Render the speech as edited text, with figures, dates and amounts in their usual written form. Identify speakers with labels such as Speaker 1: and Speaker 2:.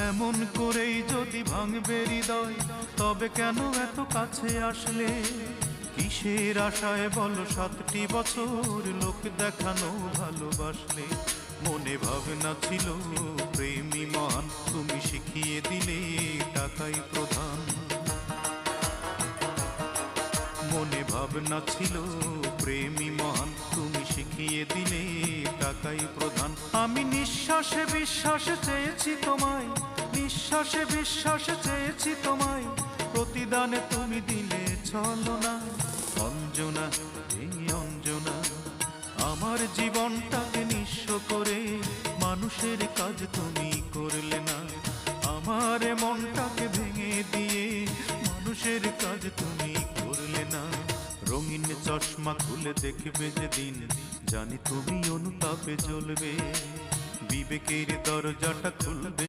Speaker 1: এমন করেই যদি ভাঙবে হৃদয়, তবে কেন এত কাছে আসলে? কিসের আশায় বলো 7টি বছর লোক দেখানো ভালোবাসলে? মনে ভাবনা ছিল প্রেমী মহান, তুমি শিখিয়ে দিলে টাকাই প্রধান। মনে ভাবনা ছিল প্রেমী মহান, তুমি শিখিয়ে দিলে টাকাই প্রধান। আমি নিঃশ্বাসে বিশ্বাসে চেয়েছি তোমায়, নিঃশ্বাসে বিশ্বাসে চেয়েছি তোমায়, প্রতিদানে তুমি দিলে ছলনা। অঞ্জনা, এই অঞ্জনা, আমার জীবনটাকে নিঃস্ব করে মানুষের কাজ তুমি করলে না। আমার মনটাকে ভেঙে দিয়ে মানুষের কাজ তুমি করলে না। রঙিন চশমা খুলে দেখবে যেদিন, জানি তুমি অনুতাপে জ্বলবে, বিবেকের দরজাটা খুলবে।